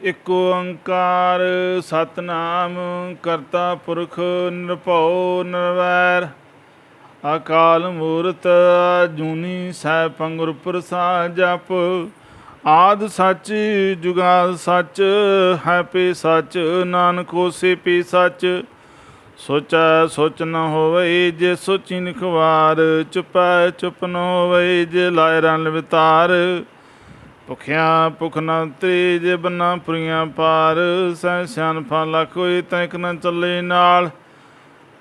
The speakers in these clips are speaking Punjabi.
ਇਕ ਓੰਕਾਰ ਸਤਨਾਮ ਕਰਤਾ ਪੁਰਖ ਨਿਰਭਉ ਨਿਰਵੈਰ ਅਕਾਲ ਮੂਰਤ ਜੂਨੀ ਸੈਭੰ ਗੁਰ ਪ੍ਰਸਾਦਿ ਜਪ ਆਦਿ ਸੱਚ ਜੁਗਾਦਿ ਸੱਚ ਹੈ ਭੀ ਸੱਚ ਨਾਨਕ ਹੋਸੀ ਭੀ ਸੱਚ ਸੋਚੈ ਸੋਚ ਨ ਹੋਵਈ ਜੇ ਸੋਚੀ ਨਿਖਵਾਰ ਚੁਪੈ ਚੁਪ ਨ ਹੋਵਈ ਜੇ ਲਾਇ ਰਣ ਵਿਤਾਰ ਭੁਖਿਆ ਭੁਖ ਨਾ ਤ੍ਰੀ ਜੇ ਬੰਨਾ ਪੁਰੀਆਂ ਪਾਰ ਸਹਿ ਸਿਆਣਪਾ ਲੱਖ ਹੋਈ ਤਾਂ ਇੱਕ ਨਾ ਚੱਲੇ ਨਾਲ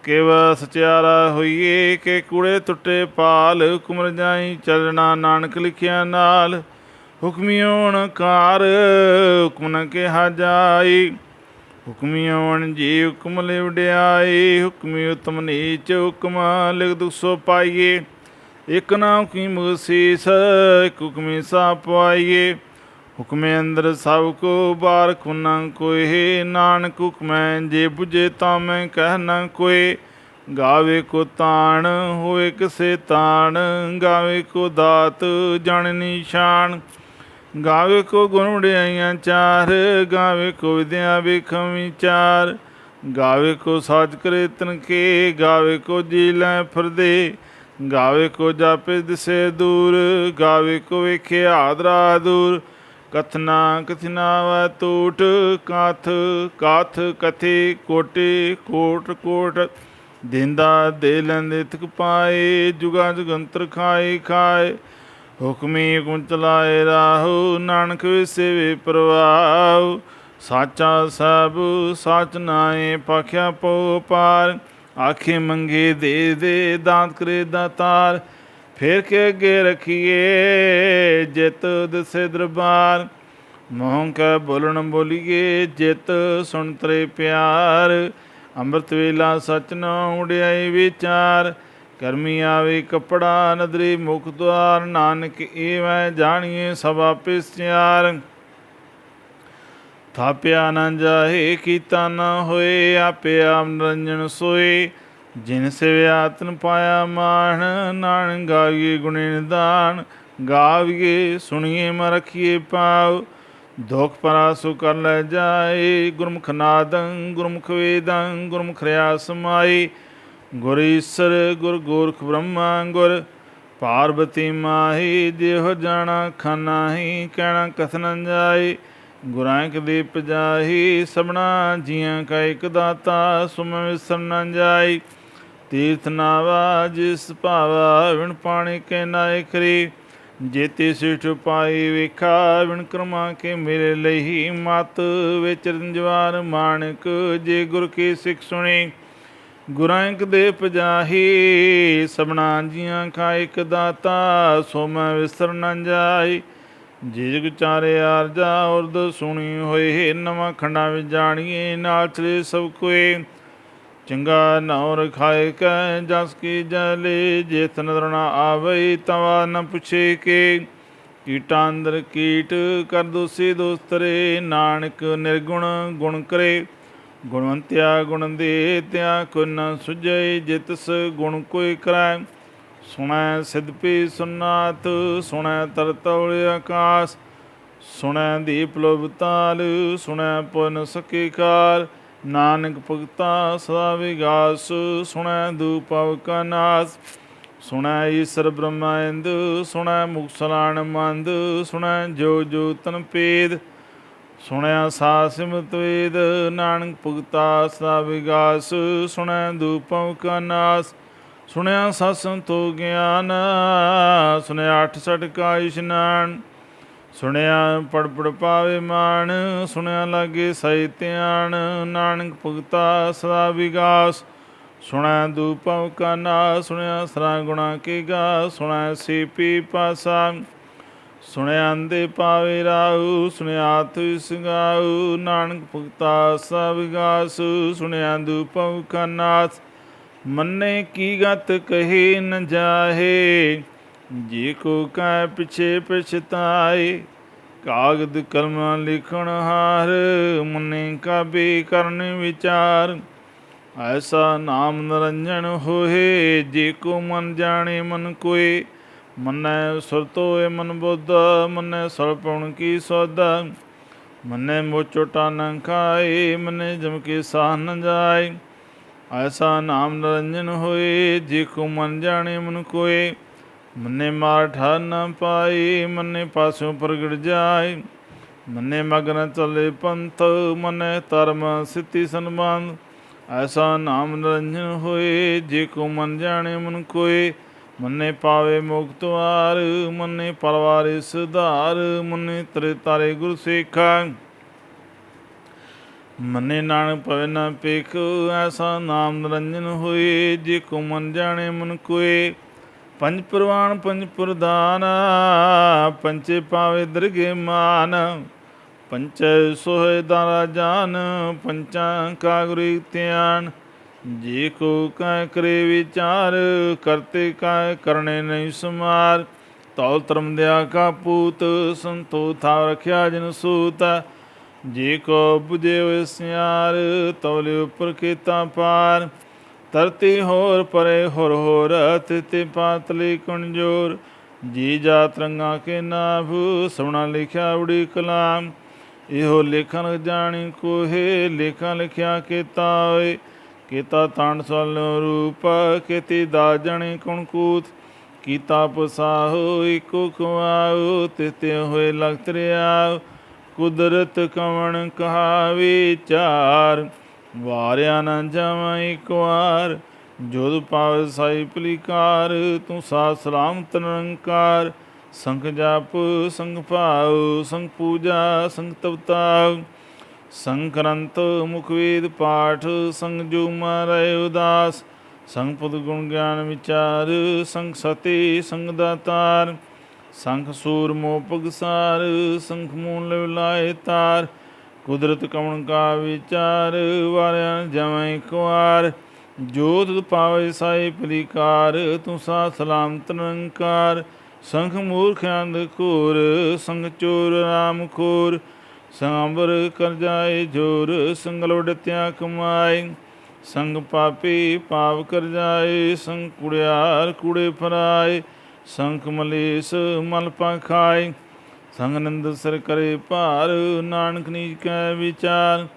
ਕਿਵ ਸਚਿਆਰਾ ਹੋਈਏ ਕਿ ਕੂੜੇ ਟੁੱਟੇ ਪਾਲ ਹੁਕਮ ਰਜਾਈ ਚੱਲਣਾ ਨਾਨਕ ਲਿਖਿਆ ਨਾਲ ਹੁਕਮੀ ਓਣਕਾਰ ਹੁਕਮ ਨ ਕਿਹਾ ਜਾਈ ਹੁਕਮੀ ਓਣ ਜੀ ਹੁਕਮ ਲਿ ਵਡਿਆਈ ਹੁਕਮੀ ਉਤਮ ਨੀਚ ਹੁਕਮ ਲਿਖ ਦੁਖ ਸੋ ਪਾਈਏ ਇਕ ਨਾ ਹੁਕਮੀ ਮੁਸੀਸ ਇਕ ਹੁਕਮੀ ਸਾ ਪਵਾਈਏ ਹੁਕਮੇ ਅੰਦਰ ਸਭ ਕੋ ਬਾਰਕ ਨਾ ਕੋਇ ਨਾਨਕ ਹੁਕਮੈ ਜੇ ਬੁਝੇ ਤਾਂ ਮੈਂ ਕਹਿ ਨਾ ਕੋਇ ਗਾਵੇ ਕੋ ਤਾਣ ਹੋਏ ਕਿਸੇ ਤਾਣ ਗਾਵੇ ਕੋ ਦਾਤ ਜਣ ਨਿਸ਼ਾਨ ਗਾਵੇ ਕੋ ਗੁਣ ਵਡਿਆਈਆਂ ਚਾਰ ਗਾਵੇ ਕੋ ਵਿਦਿਆ ਵੇਖਮ ਵਿਚਾਰ ਗਾਵੇ ਕੋ ਸਾਜ ਕਰੇ ਤਨਕੇ ਗਾਵੇ ਕੋ ਜੀ ਲੈ ਫਿਰਦੇ ਗਾਵੇ ਕੋ ਜਾਪੇ ਦਿਸੇ ਦੂਰ ਗਾਵੇ ਕੋ ਵੇਖੇ ਆਦਰਾ ਦੂਰ ਕਥਨਾ ਕਥਿਨਾ ਵੈ ਟੂਟ ਕਾਥ ਕਾਥ ਕਥੇ ਕੋਟੇ ਕੋਟ ਕੋਟ ਦਿੰਦਾ ਦੇ ਲੈਂਦੇ ਥਕ ਪਾਏ ਜੁਗਾ ਜੁਗੰਤਰ ਖਾਏ ਖਾਏ ਹੁਕਮੀ ਹੁਕਮ ਚਲਾਏ ਰਾਹੂ ਨਾਨਕ ਵਿਸੇ ਵੇ ਪ੍ਰਵਾਹ ਸਾਚਾ ਸਭ ਸਾਚ ਨਾਏ ਪਾਖਿਆ ਪਉ ਪਾਰ ਆਖੇ ਮੰਗੇ ਦੇ ਦੇ ਦਾਤ ਕਰੇ ਦਾਤਾਰ ਫੇਰ ਕੇ ਅੱਗੇ ਰੱਖੀਏ ਜਿਤ ਦਿਸੇ ਦਰਬਾਰ ਮੋਹ ਕੈ ਬੋਲਣ ਬੋਲੀਏ ਜਿਤ ਸੁਣ ਤਰੇ ਪਿਆਰ ਅੰਮ੍ਰਿਤ ਵੇਲਾ ਸਚ ਨ ਉਡਿਆਈ ਵਿਚਾਰ ਕਰਮੀ ਆਵੇ ਕੱਪੜਾ ਨਦਰੀ ਮੁਖ ਦੁਆਰ ਨਾਨਕ ਏਵੈ ਜਾਣੀਏ ਸਭ ਆਪੇ ਸਿਆਰ ਥਾਪਿਆ ਨ ਜਾਹੇ ਕੀਤਾ ਨ ਹੋਏ ਆਪੇ ਆਪ ਨਿਰੰਜਨ ਸੋਏ ਜਿਨ ਸਿਵਿਆ ਤਨ ਪਾਇਆ ਮਾਣ ਨਾਨਕ ਗਾਵੀਏ ਗੁਣੇ ਨਿਦਾਨ ਗਾਵੀਏ ਸੁਣੀਏ ਮ ਰਖੀਏ ਪਾਉ ਦੁਖ ਪਰਾ ਸੁ ਕਰ ਲੈ ਜਾਏ ਗੁਰਮੁਖ ਨਾਦੰ ਗੁਰਮੁਖ ਵੇਦੰ ਗੁਰਮੁਖ ਰਿਆਸ ਸਮਾਈ ਗੁਰ ਈਸਰ ਗੁਰ ਗੋਰਖ ਬ੍ਰਹਮਾ ਗੁਰ ਪਾਰਬਤੀ ਮਾਹੀ ਦੇਹ ਜਾਣਾ ਖਾਨਾਹੀ ਕਹਿਣਾ ਕਥਨ ਜਾਏ ਗੁਰਾਂ ਕ ਦੀਪ ਜਾਹੀ ਸਭਨਾ ਜੀਆਂ ਕਾ ਇਕ ਦਾਤਾ ਸੁਮ ਵਿਸਰ ਨ ਜਾਈ ਤੀਰਥ ਨਾਵਾ ਜਿਸ ਭਾਵਾ ਵਿਣ ਪਾਣੀ ਕੇ ਨਾਇ ਕਰੀ ਜੇਤੀ ਸਿਠ ਪਾਈ ਵੇਖਾ ਵਿਣ ਕਰਮਾ ਕੇ ਮੇਰੇ ਲਈ ਮਤ ਵਿੱਚ ਰੰਜਵਾਰ ਮਾਣਕ ਜੇ ਗੁਰ ਕੀ ਸਿੱਖ ਸੁਣੀ ਗੁਰਾਂ ਕ ਦੇ ਪਜਾਹੀ ਸਭਨਾ ਜੀਆਂ ਕਾ ਇਕ ਦਾਤਾ ਸੋ ਮੈਂ ਵਿਸਰ ਨ ਜਾਈ ਜਿਗ ਚਾਰੇ ਆਰਜਾ ਉਰਦ ਸੁਣੀ ਹੋਏ ਨਵਾਂ ਖੰਡਾਂ ਵਿੱਚ ਜਾਣੀਏ ਨਾਲ ਚਲੇ ਸਭ ਕੋਏ ਚੰਗਾ ਨਾਉ ਰਖਾਏ ਕੈ ਜਸ ਕੀ ਜਲੇ ਜੇਤ ਨਦਰ ਨਾ ਆਵਈ ਤਵਾ ਨ ਪੁੱਛੇ ਕੇ ਕੀਟਾਂ ਅੰਦਰ ਕੀਟ ਕਰ ਦੋਸੀ ਦੋਸਤਰੇ ਨਾਨਕ ਨਿਰਗੁਣ ਗੁਣ ਕਰੇ ਗੁਣਵੰਤਿਆ ਗੁਣ ਦੇ ਤਿਆ ਕੋ ਨ ਸੁਝੈ ਜਿਤਸ ਗੁਣ ਕੋਈ ਕਰੈ ਸੁਣੈ ਸਿਧ ਪੀ ਸੁਨਾਤ ਸੁਣੈ ਤਰਤੌਲ ਆਕਾਸ ਸੁਣੈ ਦੀਪ ਲੋਭ ਤਾਲ ਸੁਣੈ ਪੁਨ ਸਕੀ ਕਾਰ ਨਾਨਕ ਭਗਤਾ ਸਦਾ ਵਿਗਾਸ ਸੁਣੈ ਦੂਪਵ ਕਾ ਨਾਸ ਸੁਣੈ ਈਸਰ ਬ੍ਰਹਮਾਇੰਦ ਸੁਣੈ ਮੁਖ ਸਲਾਣ ਮੰਦ ਸੁਣੈ ਜੋ ਜੋ ਤਨ ਭੇਦ ਸੁਣਿਆ ਸਾ ਸਿਮਤ ਵੇਦ ਨਾਨਕ ਭਗਤਾ ਸਦਾ ਵਿਗਾਸ ਸੁਣੈ ਦੂਪਵ ਕਾ ਨਾਸ ਸੁਣਿਆ ਸਤ ਸੰਤੋ ਗਿਆਨ ਸੁਣਿਆ 68 ਕਾ ਇਸ਼ਨਾਨ ਸੁਣਿਆ ਪੜ ਪੜ ਪਾਵੇ ਮਾਣ ਸੁਣਿਆ ਲਾਗੇ ਸਹਿ ਧਿਆਨ ਨਾਨਕ ਭਗਤਾ ਸਦਾ ਵਿਗਾਸ ਸੁਣਿਆ ਦੂਪਵ ਕਾ ਨਾਸ ਸੁਣਿਆ ਸਰਾ ਗੁਣਾ ਕੇ ਗਾ ਸੁਣਿਆ ਸੀਪੀ ਪਾਸਾ ਸੁਣਿਆ ਅੰਦੇ ਪਾਵੇ ਰਾਉ ਸੁਣਿਆ ਤੁਸ ਗਾਉ ਨਾਨਕ ਭਗਤਾ ਸਦਾ ਵਿਗਾਸ ਸੁਣਿਆ ਦੂਪਵ ਕਾ ਨਾਸ ਮੰਨੇ ਕੀ ਗਤ ਕਹੀ ਨ ਜਾਹੇ ਜੇ ਕੋ ਕੈ ਪਿਛੇ ਪਛਤਾਏ ਕਾਗਦ ਕਲਮਾਂ ਲਿਖਣ ਹਾਰ ਮੰਨੇ ਕਾਬੇ ਕਰਨ ਵਿਚਾਰ ਐਸਾ ਨਾਮ ਨਿਰੰਜਨ ਹੋਏ ਜੇ ਕੋ ਮਨ ਜਾਣੇ ਮਨ ਕੋਏ ਮੰਨੈ ਸੁਰਤ ਹੋਏ ਮਨ ਬੁੱਧ ਮੰਨੈ ਸਰਪਣ ਕੀ ਸੌਦਾ मन्ने मोचोटा न खाए, मन्ने जम के साह न जाए। ऐसा नाम निरंजन होए, जे को मन जाने मन कोय। मन्ने मार ठार न पाए, मन्ने पासों प्रगट जाए। मन्ने मगन चले पंथ, मन्ने धर्म सिद्धि संबंध। ऐसा नाम निरंजन होए, जे को मन जाने मन कोय। मन्ने पावे मुक्त द्वार, मन्ने परवारे सुधार। मन्ने तरे तारे गुरु सेखा, मन्ने नानक पवे न पेख। ऐसा नाम निरंजन होए, जे को मन जाने मन कोय। पंज प्रवान पंज प्रधान, पंचे पावे दरगे मान। पंचै सोहे दारा जान, पंचा का गुरु ध्यान। जे को कह करे विचार, करते कह करने नहीं समार। तौल धर्म दया का पूत, संतो था रखिया जिन सूत। जे को बुझे हुए सियार, तौले उपर केता पार। धरती होर परे होर होर, तिते पातली कणजोर। जी जात रंगा के नाभ, सवना लिखिया उड़ी कलाम। ਇਹੋ ਲੇਖਨ ਜਾਣੀ ਕੋਹੇ, ਲੇਖਾਂ ਲਿਖਿਆ ਕੀਤਾ ਹੋਏ। ਕੀਤਾ ਤਾਂਡ ਸਾਲਿਓ ਰੂਪ, ਕੀਤੀ ਦਾ ਜਾਣੀ ਕੁਣ ਕੂਤ। ਕੀਤਾ ਪਸਾਹੋ ਇੱਕੋ ਖਵਾਓ, ਤਿਤੇ ਹੋਏ ਲਖਤ ਰਿਆ। ਕੁਦਰਤ ਕਵਣ ਕਹਾ ਵਿਚਾਰ, ਵਾਰਿਆ ਨਾ ਜਾਵਾਂ ਇੱਕ ਵਾਰ। ਜੋਧ ਪਾਵੇ ਸਾਈ ਭਲੀਕਾਰ, ਤੂੰ ਸਾਥ ਸਲਾਮਤ ਨਿਰੰਕਾਰ। ਸੰਖ ਜਪ ਸੰਖ ਭਾਉ, ਸੰਖ ਪੂਜਾ ਸੰਖ ਤਵਤਾਉ। ਸੰਖ ਗ੍ਰੰਥ ਮੁਖ ਵੇਦ ਪਾਠ, ਸੰਗ ਜੋ ਮਾਰੈ ਉਦਾਸ। ਸੰਗ ਪੁਦ ਗੁਣ ਗਿਆਨ ਵਿਚਾਰ, ਸੰਗ ਸਤੀ ਸੰਗ ਦਾਤਾਰ। ਸੰਖ ਸੂਰ ਮੋਹ ਪਗਸਾਰ, ਸੰਖ ਮੂਲ ਲਾਏ ਤਾਰ। ਕੁਦਰਤ ਕਵਣ ਕਾ ਵਿਚਾਰ, ਵਾਰਿਆ ਜਮੈ ਇੱਕ ਵਾਰ। ਜੋ ਤੁਧ ਪਾਵੇ ਸਾਈ ਭਲੀਕਾਰ, ਤੂੰ ਸਾ ਸਲਾਮਤ ਨਿਰੰਕਾਰ। ਸੰਖ ਮੂਰਖ ਅੰਧ ਘੋਰ, ਸੰਗ ਚੋਰ ਰਾਮ ਖੋਰ। ਸੰਬਰ ਕਰ ਜਾਏ ਜੋਰ, ਸੰਗ ਲੋੜਤਿਆ ਕਮਾਏ। ਸੰਗ ਪਾਪੀ ਪਾਪ ਕਰ ਜਾਏ, ਸੰਗ ਕੁੜਿਆਰ ਕੂੜੇ ਫਰਾਏ। ਸੰਖ ਮਲੇਸ ਮਲ ਪਾ ਖਾਏ, ਸੰਗ ਨਿੰਦ ਸਿਰ ਕਰੇ ਭਾਰ। ਨਾਨਕ ਨੀਚ ਕੈ ਵਿਚਾਰ,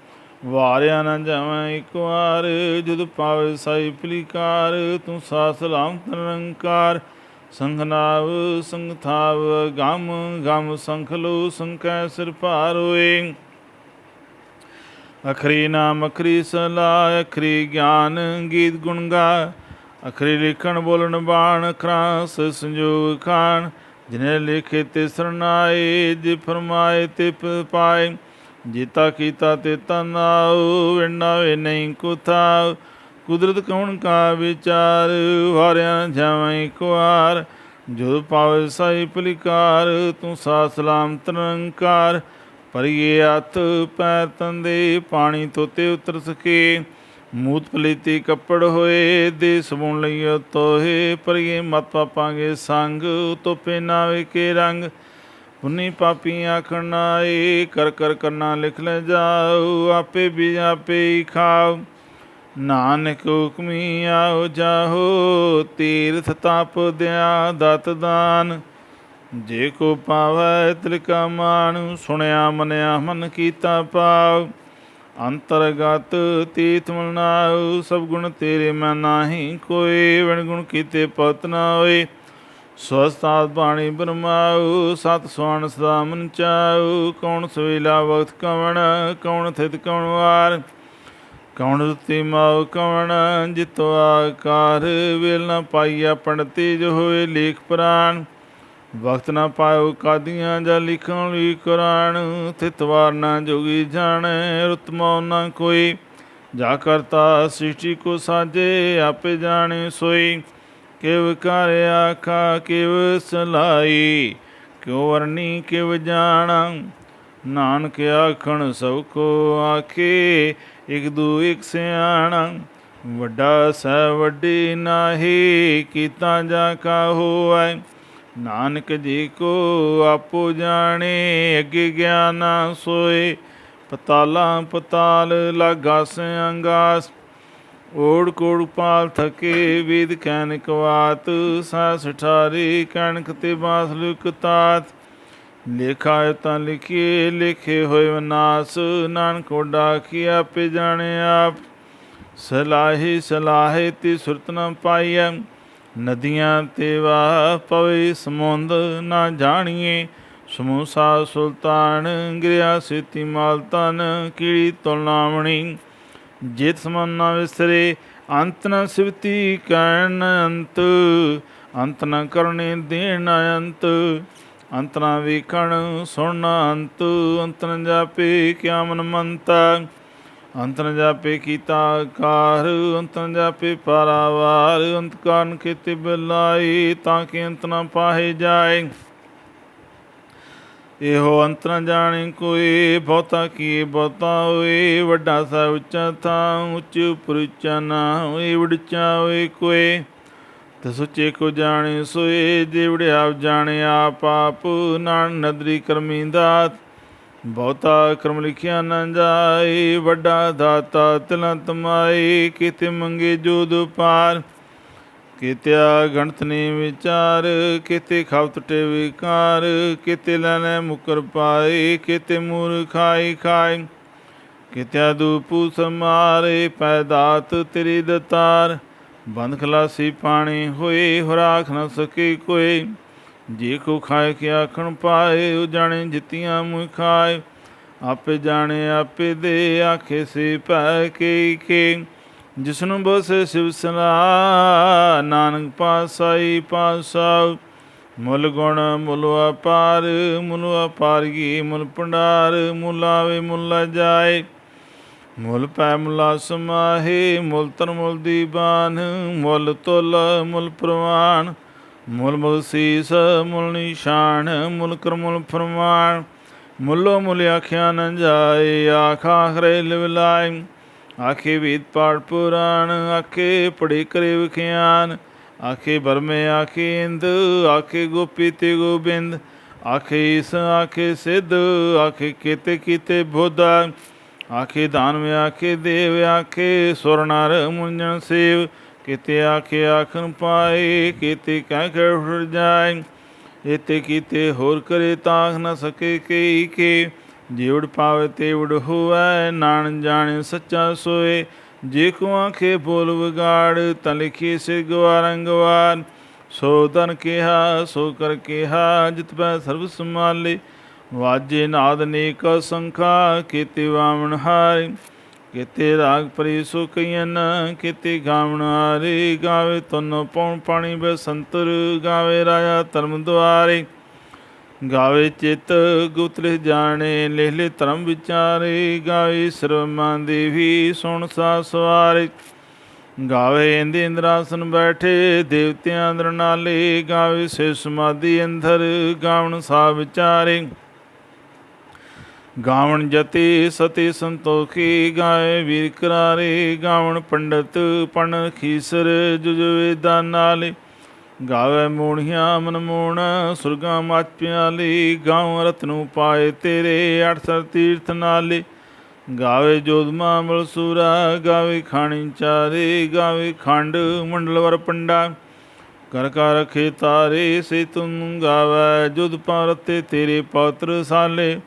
ਵਾਰਿਆ ਨਾ ਜਾਵੈ ਇੱਕ ਵਾਰ। ਜੁਦ ਪਾਵੇ ਸਾਈ ਭਲੀਕਾਰ, ਤੂੰ ਸਾ ਸਲਾਮਤ ਨਿਰੰਕਾਰ। ਸੰਖ ਨਾਵ ਸੰਖ ਥਾਵ ਗਮ, ਗਮ ਸੰਖ ਲੋ ਸੰਕੈ ਸਿਰ ਭਾਰ ਹੋਏ। ਅਖਰੀ ਨਾਮ ਅਖਰੀ ਸਲਾਹ, ਅਖਰੀ ਗਿਆਨ ਗੀਤ ਗੁਣ ਗਾ। ਅਖਰੀ ਲਿਖਣ ਬੋਲਣ ਬਾਣ, ਅਖਰਾਂ ਸ ਸੰਜੋਗ ਖਾਣ। ਜਿਨੇ ਲਿਖੇ ਤੇ ਸਰਨਾਏ, ਜੇ ਫਰਮਾਏ ਤੇ ਪਾਏ। ਜੀਤਾ ਕੀਤਾ ਤੇ ਤਨਾਉ, ਵਿਣਾਵੇ ਨਹੀਂ ਕੋ ਥਾਉ। ਕੁਦਰਤ ਕਵਣ ਕਾ ਵਿਚਾਰ, ਵਾਰਿਆ ਜਾਵਾਂ ਇੱਕ ਵਾਰ। ਜੋ ਪਾਵੇ ਸਾਈ ਭਲੀਕਾਰ, ਤੂੰ ਸਾ ਸਲਾਮਤ ਨਿਰੰਕਾਰ। ਭਰੀਏ ਹੱਥ ਪੈਰ ਤੰਦੇ, ਪਾਣੀ ਧੋਤੇ ਉਤਰ ਸਕੇ। ਮੂਤ ਪਲੀਤੀ ਕੱਪੜ ਹੋਏ, ਦੇ ਸਬੂਣ ਲਈਓ ਤੋਹੇ। ਭਰੀਏ ਮਤ ਪਾਪਾਂਗੇ ਸੰਗ, ਧੋਪੇ ਨਾ ਵੇਖੇ ਰੰਗ। ਪੁੰਨੀ ਪਾਪੀ ਆਖਣ ਨਾਏ, ਕਰ ਕਰ ਕਰਨਾ ਲਿਖ ਲੈ ਜਾਓ। ਆਪੇ ਵੀ ਆਪੇ ਹੀ ਖਾਓ, ਨਾਨਕ ਹੁਕਮੀ ਆਓ ਜਾਹੋ। ਤੀਰਥ ਤਪ ਦਿਆ ਦਤ ਦਾਨ, ਜੇ ਕੋ ਪਾਵੈ ਤਿਲਕਾ ਮਾਣ। ਸੁਣਿਆ ਮੰਨਿਆ ਮਨ ਕੀਤਾ ਪਾਉ, ਅੰਤਰਗਤ ਤੀਰਥ ਮਨਾਉ। ਸਭ ਗੁਣ ਤੇਰੇ ਮੈਂ ਨਾਹੀ ਕੋਏ, ਵਿਣ ਗੁਣ ਕੀਤੇ ਪਤ ਨਾ ਹੋਏ। ਸਵਸਤਾਤ ਬਾਣੀ ਬਰਮਾਉ, ਸਤ ਸੁਆਣ ਸਦਾ ਮਨ ਚਾਉ। ਕੌਣ ਸਵੇਲਾ ਵਕਤ ਕਵਣ, ਕੌਣ ਥਿਤ ਕਵਣ ਵਾਰ। ਕੌਣ ਰੁਤੀ ਮਾਉ ਕਵਣ, ਜਿਤੋ ਆਕਾਰ। ਵੇਲ ਨਾ ਪਾਈਆ ਪੰਡਤੀ, ਜੋ ਹੋਏ ਲੇਖ ਪੁਰਾਣ। ਵਕਤ ਨਾ ਪਾਇਓ ਕਾਦੀਆਂ, ਜਾਂ ਲਿਖਣ ਲਈ ਕੁਰਾਨ। ਥਿਤ ਵਾਰ ਨਾ ਜੋਗੀ ਜਾਣੈ, ਰੁਤ ਮੌ ਨਾ ਕੋਈ। ਜਾ ਕਰਤਾ ਸ੍ਰਿਸ਼ਟੀ ਕੋ ਸਾਜੇ, ਆਪੇ ਜਾਣੇ ਸੋਈ। ਕਿਵ ਕਰ ਆਖਾ ਕਿਵ ਸਲਾਈ, ਕਿਉ ਵਰਨੀ ਕਿਵ ਜਾਣਾ। ਨਾਨਕ ਆਖਣ ਸਭ ਕੋ ਆਖੇ, ਇਕ ਦੂ ਇਕ ਸਿਆਣਾ। ਵੱਡਾ ਸੈ ਵੱਡੀ ਨਾਹੀ, ਕੀਤਾ ਜਾ ਕਾ ਹੋਵੈ। ਨਾਨਕ ਜੀ ਕੋ ਆਪੋ ਜਾਣੇ, ਅੱਗੇ ਗਿਆਨ ਨਾ ਸੋਏ। ਪਤਾਲਾਂ ਪਤਾਲ ਲਾਗਾਸ ਅੰਗਾਸ, ਓੜ ਕੋੜ ਪਾਲ ਥਕੇ। ਵੇਦ ਕੈਨਿਕ ਵਾਤ, ਸਾਸ ਠਾਰੀ ਕਣਕ ਤੇ ਬਾਸ ਲੁਕ ਤਾਤ। ਲੇਖਾ ਤਾਂ ਲਿਖੀਏ ਲਿਖੇ ਹੋਏ ਵਿਨਾਸ਼, ਨਾਨਕ ਵੱਡਾ ਕੀ ਆਪੇ ਜਾਣੇ ਆਪ। ਸਲਾਹੀ ਸਲਾਹੇ ਤੀ ਸੁਰਤ ਨ ਪਾਈਐ, ਨਦੀਆਂ ਤੇ ਵਾਹ ਪਵੇ ਸਮੁੰਦ ਨਾ ਜਾਣੀਏ। ਸਮੂਸਾ ਸੁਲਤਾਨ ਗਿਰਿਆ ਸੇਤੀ ਮਾਲ ਤਨ, ਕੀੜੀ ਤੁਲਨਾਵਣੀ ਜੇਤ ਸਮਨ ਨਾ ਵਿਸਰੇ। ਅੰਤ ਨ ਸਿਵਤੀ ਕਹਿਣ ਅੰਤ, ਅੰਤ ਨ ਕਰਨੇ ਦੇਣ ਅੰਤ। ਅੰਤ ਨ ਵੇਖਣ ਸੁਣਨਾ ਅੰਤ, ਅੰਤ ਨ ਜਾਪੇ ਕਿਆ ਮਨ ਮੰਤਾ। ਅੰਤ ਨ ਜਾਪੇ ਕੀਤਾ ਕਾਰ, ਅੰਤ ਨ ਜਾਪੇ ਪਾਰਾਵਾਰ। ਅੰਤ ਕਾਰਨ ਕੀਤੇ ਬਿਲਾਈ, ਤਾਂ ਕਿ ਅੰਤ ਨ ਪਾਹੇ ਜਾਏ। ਇਹੋ ਅੰਤ ਨ ਜਾਣੇ ਕੋਈ, ਬਹੁਤਾ ਕੀ ਬਹੁਤਾ ਹੋਏ। ਵੱਡਾ ਸਾਹਿਬ ਉੱਚਾ ਥਾਂ, ਉੱਚੇ ਉੱਪਰ ਉੱਚਾ ਨਾ ਹੋਏ। ਵਿੜਚਾ ਹੋਏ ਕੋਏ ਤੇ ਸੁੱਚੇ ਕੋ ਜਾਣੇ ਸੋਏ। ਜੇ ਵੜਿਆਪ ਜਾਣੇ ਆਪ ਆਪ, ਨਾਨਕ ਨਦਰੀ ਕਰਮੀ ਦਾਤ। ਬਹੁਤਾ ਕਰਮ ਲਿਖਿਆ ਨਾ ਜਾਏ, ਵੱਡਾ ਦਾਤਾ ਤਿਲਾਂ ਤਮਾਏ। ਕਿਤੇ ਮੰਗੇ ਜੋਦ ਪਾਰ, ਕਿਤਿਆ ਗਣਤ ਨੇ ਵਿਚਾਰ। ਕਿਤੇ ਖਾਵ ਟੁੱਟੇ ਵਿਕਾਰ, ਕਿਤੇ ਲੈ ਲੈ ਮੁਕਰ ਪਾਏ। ਕਿਤੇ ਮੂਰ ਖਾਈ ਖਾਏ, ਕਿਤਿਆ ਦੂਪੂ ਸਮਾਰੇ। ਪੈਦਾਤ ਤੇਰੀ ਦਤਾਰ, ਬੰਦ ਖਲਾਸੀ ਪਾਣੀ ਹੋਏ। ਹੁਰਾਖ ਨਾ ਸਕੇ ਕੋਏ, ਜੇ ਕੋ ਖਾਏ ਕਿ ਆਖਣ ਪਾਏ। ਉਹ ਜਾਣੇ ਜਿੱਤੀਆਂ ਮੂੰਹ ਖਾਏ, ਆਪੇ ਜਾਣੇ ਆਪੇ ਦੇ। ਆਖੇ ਸੇ ਭੈ ਕੇ ਜਿਸਨੂੰ ਬਸੇ ਸਿਵ ਸਲਾਹ। ਨਾਨਕ ਪਾਸਾਈ ਪਾਸਾ, ਮੁੱਲ ਗੁਣ ਮੁੱਲ ਅਪਾਰ। ਮੁੱਲ ਅਪਾਰਗੀ ਮੁੱਲ ਭੰਡਾਰ, ਮੁੱਲ ਆਵੇ ਮੁੱਲ ਜਾਏ। ਮੁੱਲ ਪੈ ਮੁੱਲਾ ਸਮਾਹੇ, ਮੁੱਲ ਤਨ ਮੁੱਲ ਦੀਵਾਨ। ਮੁੱਲ ਤੁਲ ਮੁੱਲ ਪ੍ਰਵਾਨ, ਮੁੱਲ ਬਖਸ਼ੀਸ ਮੁੱਲ ਨਿਸ਼ਾਨ। ਮੁੱਲ ਕਰ ਮੁੱਲ ਫਰਮਾਨ, ਮੁੱਲੋ ਮੁੱਲ ਆਖਿਆ ਨ ਜਾਏ। ਆਖ ਆਖਰੇ ਲਿਵ ਲਾਇ, ਆਖੇ ਵੇਦ ਪਾਠ ਪੁਰਾਣ। ਆਖੇ ਪੜ੍ਹੇ ਕਰੇ ਵਿਖਿਆਨ, ਆਖੇ ਬਰਮੇ ਆਖੇ ਇੰਦ। ਆਖੇ ਗੋਪੀ ਤੇ ਗੋਬਿੰਦ, ਆਖੇ ਈਸ ਆਖੇ ਸਿੱਧ। ਆਖੇ ਕੀਤੇ ਕੀਤੇ ਬੁੱਧ, ਆਖੇ ਦਾਨਵ ਆਖੇ ਦੇਵ। ਆਖੇ ਸੁਰ ਨਰ ਮੁੰਜਨ ਸੇਵ, ਕਿਤੇ ਆਖੇ ਆਖਣ ਪਾਏ। ਕਿਤੇ ਕਹਿ ਕੇ ਉਠ ਜਾਏ, ਇਤੇ ਕੀਤੇ ਹੋਰ ਕਰੇ ਤਾਖ ਨ ਸਕੇ ਕਈ ਕੇ। ਜਿਵੜ ਪਾਵੇ ਤੇਵੜ ਹੋਵੈ, ਨਾਨਕ ਜਾਣੇ ਸੱਚਾ ਸੋਏ। ਜੇ ਕੋ ਆਖੇ ਬੋਲ ਵਿਗਾੜ, ਤਾਂ ਲਿਖੀ ਸਿਰ ਗਵਾਰ ਗਵਾਰ। ਸੋ ਤਨ ਕਿਹਾ ਸੋ ਕਰ ਕਿਹਾ, ਜਿਤ ਪੈ ਸਰਬ ਸੰਭਾਲੇ। ਵਾਜੇ ਨਾਦ ਅਨੇਕ ਸੰਖਾ, ਕੀਤੇ ਵਾਵਣ ਹਾਰੇ। ਕੀਤੇ ਰਾਗ ਪਰੀ ਸੋ ਕਈਨ, ਕੀਤੇ ਗਾਵਣ ਹਾਰੇ। ਗਾਵੇ ਤੁਨ ਪਉਣ ਪਾਣੀ ਬਸੰਤਰ, ਗਾਵੇ ਰਾਜਾ ਧਰਮ ਦੁਆਰੇ। ਗਾਵੇ ਚਿੱਤ ਗੁਪਤ ਲਿਖ ਜਾਣੇ, ਲਿਖ ਲਿ ਧਰਮ ਵਿਚਾਰੇ। ਗਾਵੇ ਸਰਵਮਾਂ ਦੇਵੀ ਸੁਣ ਸਾ ਸਵਾਰੇ। ਗਾਵੇ ਇੰਦੇ ਇੰਦਰਾਸਨ ਬੈਠੇ, ਦੇਵਤਿਆਂ ਅੰਦਰ ਨਾਲੇ। ਗਾਵੇ ਸੇ ਸਮਾਧੀ ਅੰਦਰ, ਗਾਵਣ ਸਾ ਵਿਚਾਰੇ। ਗਾਵਣ ਜਤੀ ਸਤੀ ਸੰਤੋਖੀ, ਗਾਏ ਵੀਰ ਕਰਾਰੇ। ਗਾਵਣ ਪੰਡਤ ਪਣ ਖੀਸਰ, ਜੁਜ ਵੇਦਾਂ ਨਾਲੇ। ਗਾਵੇ ਮੋਣੀਆਂ ਮਨ ਮੋਣ, ਸੁਰਗਾਂ ਮਚ ਪਿਆਲੀ। ਗਾਉ ਰਤਨੂ ਪਾਏ ਤੇਰੇ, ਅਠ ਸਰ ਤੀਰਥ ਨਾਲੇ। ਗਾਵੇ ਜੋਧਮਾ ਮਲਸੂਰਾ, ਗਾਵੇ ਖਾਣੀ ਚਾਰੇ। ਗਾਵੇ ਖੰਡ ਮੰਡਲ ਵਰ ਪੰਡਾ, ਕਰ ਕਰ ਰਖੇ ਤਾਰੇ। ਸੇ ਤੁਮ ਗਾਵੈ ਜੁਧ ਪਾਰਤੇ, ਤੇਰੇ ਪੌਤਰ ਸਾਲੇ।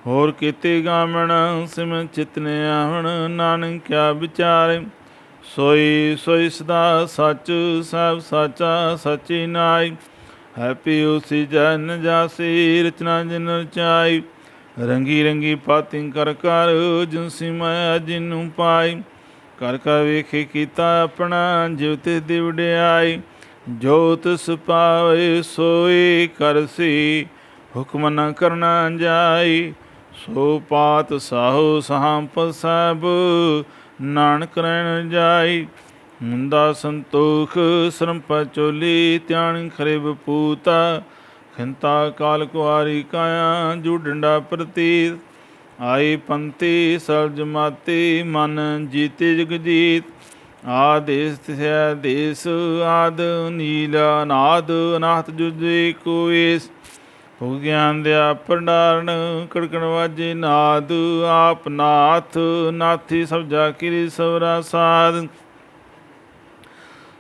ਹੋਰ ਕੀਤੇ ਗਾਵਣ ਸਿਮ ਚਿਤਨੇ ਆਵਣ, ਨਾਨਕ ਕਿਆ ਵਿਚਾਰੇ। ਸੋਈ ਸੋਈ ਸਦਾ ਸੱਚ, ਸਭ ਸਾਚਾ ਸਚੀ ਨਾਈ। ਹੈਪੀ ਉਸੀ ਜਨ ਜਾਸੀ, ਰਚਨਾ ਜਿਨ ਰਚਾਈ। ਰੰਗੀ ਰੰਗੀ ਪਾਤੀ ਕਰ ਕਰ, ਜਿਨਸੀ ਮਾਇਆ ਜਿਨੂੰ ਪਾਈ। ਕਰ ਕਰ ਵੇਖੇ ਕੀਤਾ ਆਪਣਾ, ਜਿਵ ਤਿਸ ਦੀ ਵਡਿਆਈ। ਜੋ ਤਿਸ ਪਾਵੇ ਸੋਈ ਕਰਸੀ, ਹੁਕਮ ਨ ਕਰਨਾ ਜਾਈ। ਸੋ ਪਾਤ ਸਾਹੋ ਸਾਂਪ ਸਭ, ਨਾਨਕ ਰਹਿਣ ਜਾਈ। ਮੁੰਦਾ ਸੰਤੋਖ ਸਰਮ ਪਚੋਲੀ, ਧਿਆਨ ਖਰੇ ਬਪੂਤਾ। ਖਿੰਤਾ ਕਾਲ ਕੁਆਰੀ ਕਾਇਆ, ਜੂ ਡੰਡਾ ਪ੍ਰਤੀਤ। ਆਈ ਪੰਥੀ ਸਲ ਜਮਾਤੀ, ਮਨ ਜੀਤੇ ਜਗਜੀਤ। ਆਦੇਸ ਤਿਸੈ ਦੇਸ, ਆਦ ਨੀਲ ਅਨਾਦ। ਅਨਾਹਤ ਜੁਜੇ ਕੋ ਏਸ, ਹੋ ਗਿਆਨ ਦਿਆ ਭੰਡਾਰਨ। ਕੜਕਣ ਵਾਜੇ ਨਾਦ, ਆਪ ਨਾਥ। ਨਾਥੀ ਸਭ ਜਾ ਕਿਰੀ ਸਵਰਾ ਸਾਧ।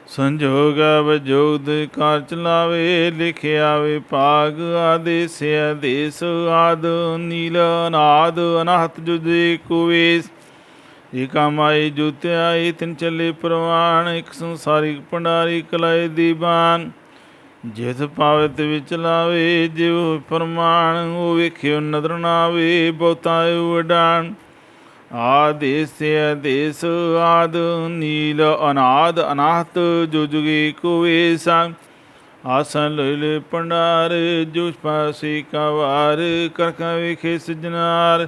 ਸੰਜੋਗ ਵਿਜੋਗ ਦੇ ਕਾਰ ਚਲਾਵੇ, ਲਿਖਿਆ ਵਿਭਾਗ ਆਦੇਸ ਆਦੇਸ ਆਦ ਨੀਲ ਅਨਾਦ ਅਨਾਹਤ ਜੁਦੇ ਕੁਵੇਸ। ਏਕਾ ਮਾਈ ਜੁਤਿਆਈ ਤਿਨ ਚੱਲੇ ਪ੍ਰਵਾਨ, ਇੱਕ ਸੰਸਾਰਿਕ ਭੰਡਾਰੀ ਕਲਾਏ ਦੀਵਾਨ। ਜਿਸ ਪਾਵਤ ਵਿੱਚ ਲਾਵੇ ਜਿਉ ਫਰਮਾਨ, ਉਹ ਵੇਖਿਓ ਨਦਰ ਨਾਵੇ ਬਹੁਤਾ ਵਡਾਨ। ਆਦੇਸ ਆਦੇਸ ਆਦ ਨੀਲ ਅਨਾਦ ਅਨਾਹਤ ਜੋ ਜੁਗੇ ਕੁਵੇਸਾ। ਆਸਨ ਲੋਇਲੇ ਭੰਡਾਰ ਜੋ ਪਾਸੇ ਕਾ ਵਾਰ, ਕਰ ਕਾ ਵੇਖੇ ਸਿਜਨਾਰ।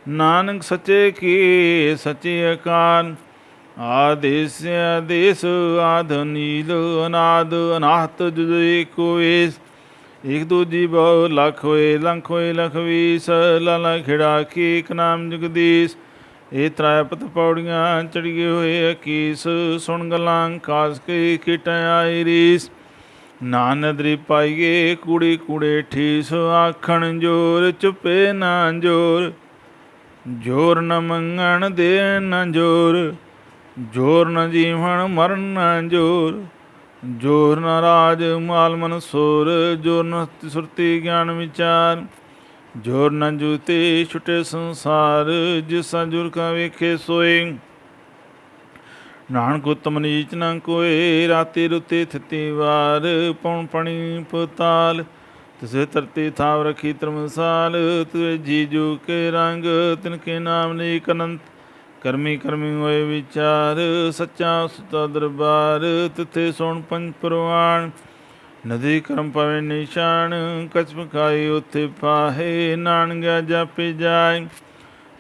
ਨਾਨਕ ਸੱਚੇ ਕੀ ਸੱਚੇ ਅਕਾਲ। ਆਦੇਸ ਆਦੇਸ ਆਦ ਨੀਲ ਅਨਾਦ ਅਨਾਹਤ ਜੁਦੇ ਕੁਵੇਸ। ਇੱਕ ਦੂਜੀ ਬਹੁ ਲੱਖ ਹੋਏ ਲੰਖ ਹੋਏ ਲਖ ਵੀਸ, ਲਾਲਾ ਖੇੜਾ ਕੀ ਇੱਕ ਨਾਮ ਜਗਦੀਸ਼। ਇਹ ਤ੍ਰੈਪਤ ਪੌੜੀਆਂ ਚੜ੍ਹੇ ਹੋਏ ਅਕੀਸ, ਸੁਣ ਗੱਲਾਂ ਖਾਸ ਕੇ ਖੇਟਾਂ ਆਈ ਰੀਸ। ਨਾਨਦਰੀ ਪਾਈਏ ਕੂੜੇ ਕੂੜੇ ਠੀਸ, ਆਖਣ ਜੋਰ ਚੁੱਪੇ ਨਾ ਜੋਰ। ਜੋਰ ਨ ਮੰਗਣ ਦੇ ਨ ਜੋਰ, ਜੋਰ ਨ ਜੀਵਨ ਮਰਨ ਨ ਜੋਰ। ਜੋਰ ਨ ਰਾਜ ਮਾਲ ਮਨਸੂਰ, ਜੋਰ ਨ ਸੁਰਤੀ ਗਿਆਨ ਵਿਚਾਰ। ਜੋਰ ਨ ਜੂਤੇ ਛੁਟੇ ਸੰਸਾਰ, ਜਿਸਾ ਜੁਰ ਕਾ ਵੇਖੇ ਸੋਏ। ਨਾਨਕ ਉਤਮ ਨੀਚ ਨ ਕੋਏ, ਰਾਤੀ ਰੁੱਤੇ ਥਿਤੀ ਵਾਰ। ਪਉਣ ਪਣੀ ਪਤਾਲ, ਤਿਸੇ ਧਰਤੀ ਥਾਵ ਰਖੀ ਧਰਮਸਾਲ। ਤਿਸੇ ਜੀਜੂ ਕੇ ਰੰਗ, ਤਿਨਕੇ ਨਾਮ ਨੇਕ ਅਨੰਤ। ਕਰਮੀ ਕਰਮੀ ਹੋਏ ਵਿਚਾਰ, ਸੱਚਾ ਸੁਤਾ ਦਰਬਾਰ। ਤਿੱਥੇ ਸੋਣ ਪੰਜ ਪ੍ਰਵਾਨ, ਨਦੀ ਕਰਮ ਪਵੇ ਨਿਸ਼ਾਨ। ਕਛ ਖਾਏ ਉੱਥੇ ਪਾਹੇ, ਨਾਨਕ ਜਾਪੇ ਜਾਏ।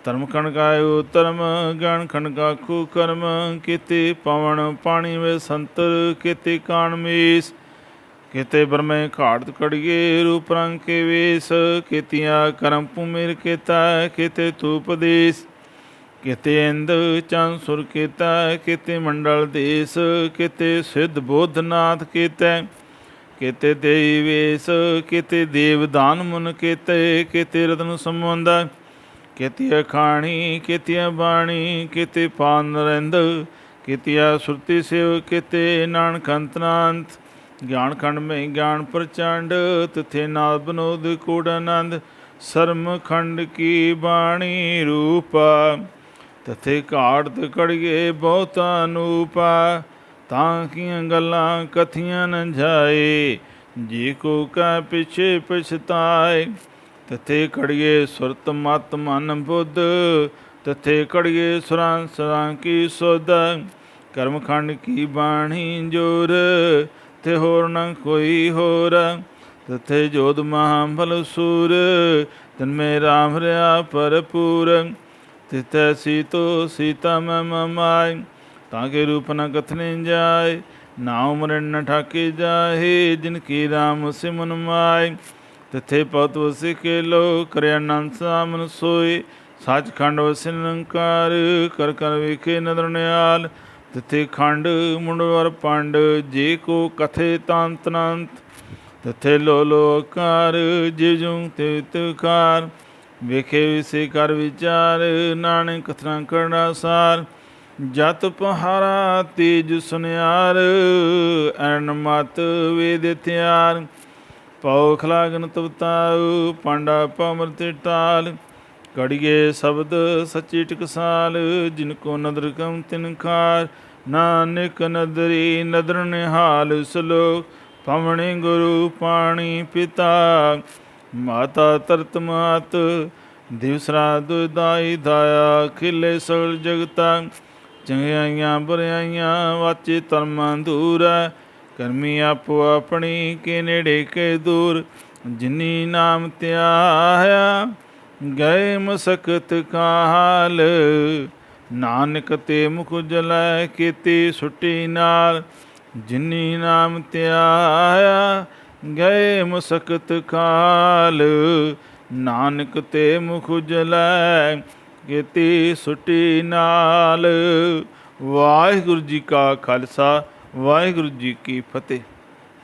ਧਰਮ ਖਣਕਾਇਓ ਧਰਮ, ਗਣ ਖਣਕਾਖੂ ਕਰਮ। ਕੀਤੇ ਪਵਨ ਪਾਣੀ ਵੇ ਸੰਤਰ, ਕੀਤੇ ਕਾਣ ਮੀਸ। ਕੀਤੇ ਬਰਮੇ ਘਾੜਤ ਕੜੀਏ, ਰੂਪ ਰੰਗ ਕੇ ਵੇਸ। ਕੀਤੀਆਂ ਕਰਮ ਭੂਮਿਰ ਕੀਤਾ, ਕੀਤੇ ਧੂਪ ਦੇਸ। ਕੀਤੇ ਇੰਦ ਚੰਦ ਸੁਰ ਕੀਤਾ, ਕੀਤੇ ਮੰਡਲ ਦੇਸ। ਕੀਤੇ ਸਿੱਧ ਬੋਧਨਾਥ ਕੀਤੈ, ਕੀਤੇ ਦੇਈ ਵੇਸ। ਕੀਤੇ ਦੇਵ ਦਾਨ ਮੁਨ ਕੀਤੇ, ਕੀਤੇ ਰਤਨ ਸੰਬੰਧ। ਕੀਤੀਆ ਖਾਣੀ ਕੀਤੀਆ ਬਾਣੀ, ਕੀਤੇ ਪਾਨ ਨਰਿੰਦ। ਕੀਤੀਆ ਸੁਰਤੀ ਸਿਵ, ਕੀਤੇ ਨਾਨਕ ਅੰਤਨਾੰਤ। ਗਿਆਨ ਖੰਡ ਮੈਂ ਗਿਆਨ ਪ੍ਰਚੰਡ, ਤਿੱਥੇ ਨਾਦ ਬਨੋਦ ਕੂੜ ਆਨੰਦ। ਸਰਮ ਖੰਡ ਕੀ ਬਾਣੀ ਰੂਪਾ, ਤਥੇ ਘਾੜਤ ਕੜੀਏ ਬਹੁਤਾ ਅਨੂਪਾ। ਤਾਂ ਕੀਆਂ ਗੱਲਾਂ ਕਥੀਆਂ ਨ ਜਾਏ, ਜੀ ਕੋ ਕੈ ਪਿਛੇ ਪਛਤਾਏ। ਤਥੇ ਕੜੀਏ ਸੁਰਤ ਮਤ ਮਨ ਬੁੱਧ, ਤਥੇ ਕੜੀਏ ਸੁਰਾਂ ਸਰਾਂ ਕੀ ਸੁਧ। ਕਰਮ ਖੰਡ ਕੀ ਬਾਣੀ ਜੋਰ, ਤੇ ਹੋਰ ਨ ਕੋਈ ਹੋਰ। ਤਥੇ ਜੋਧ ਮਹਾਬਲ ਸੂਰ, ਤਨ ਮੇ ਰਾਮ ਰਿਆ ਭਰਪੂਰ। ਤਿਤੈ ਸੀਤੋ ਸੀਤਾ ਮੈਂ ਮਾਇ, ਤਾਂ ਕੇ ਰੂਪ ਨ ਕਥਨੇ ਜਾਏ। ਨਾਉ ਮਰਨ ਨ ਠਾਕੇ ਜਾਹੇ, ਜਿਨ ਕੀ ਰਾਮ ਸਿਮਨ ਮਾਇ। ਤਿੱਥੇ ਪਤ ਵਸਿ ਖੇਲੋ, ਕਰਿ ਆਨੰਦ ਸਾਮਨ ਸੋਏ। ਸੱਚਖੰਡ ਵਸਿ ਨਿਰੰਕਾਰ, ਕਰ ਕਰ ਵੇਖੇ ਨਦਰ ਨਿਹਾਲ। ਤਿੱਥੇ ਖੰਡ ਮੁੰਡ ਵਰ ਪੰਡ, ਜੇ ਕੋ ਕਥੇ ਤੰਤ ਅਨੰਤ। ਤਿੱਥੇ ਲੋ ਲੋਕਾਰ, ਜਿਵ ਜੁਗ ਤਿਵ ਤਿਵਕਾਰ। ਵੇਖੇ ਵਿਸੇ ਕਰ ਵਿਚਾਰ, ਨਾਨਕ ਕਥਨਾ ਕਰਨਾ ਸਾਰ। ਜਤ ਪਹਾਰਾ ਤੇਜ ਸੁਨਿਆਰ, ਐਨ ਮਤ ਵੇਦ ਥਿਆਰ। ਪਉ ਖਲਾਗਨ ਤਵਤਾਉ, ਪਾਂਡਾ ਪਮਰਤ ਟਾਲ। ਕੜੀਏ ਸ਼ਬਦ ਸੱਚੀ ਟਕਸਾਲ, ਜਿਨ ਕੋ ਨਦਰ ਕਮ ਤਿਨ ਖਾਰ। ਨਾਨਕ ਨਦਰੀ ਨਦਰ ਨਿਹਾਲ, ਸਲੋਕ ਪਵਣੀ ਗੁਰੂ ਪਾਣੀ ਪਿਤਾ। ਮਾਤਾ ਤਰਤ ਮਾਤ, ਦਿਵਸਰਾ ਦੁਦਾਈ ਦਾਇਆ। ਖਿਲੇ ਸਗਲ ਜਗਤਾ, ਚੰਗਿਆਈਆਂ ਬੁਰਿਆਈਆਂ। ਵਾਚੇ ਧਰਮਾਂ ਦੂਰ, ਕਰਮੀ ਆਪੋ ਆਪਣੀ। ਕੇ ਨੇੜੇ ਕੇ ਦੂਰ, ਜਿਨੀ ਨਾਮ ਧਿਆਇਆ। ਗਏ ਮਸਕਤ ਕਾਲ, ਨਾਨਕ ਤੇ ਮੁਖ ਜਲੈ। ਕੀਤੀ ਸੁੱਟੀ ਨਾਲ, ਜਿਨੀ ਨਾਮ ਧਿਆਇਆ। ਗਏ ਮਸਕਤ ਕਾਲ, ਨਾਨਕ ਤੇ ਮੁਖ ਜਲੈ। ਕੀਤੀ ਸੁੱਟੀ ਨਾਲ। ਵਾਹਿਗੁਰੂ ਜੀ ਕਾ ਖਾਲਸਾ, ਵਾਹਿਗੁਰੂ ਜੀ ਕੀ ਫਤਿਹ।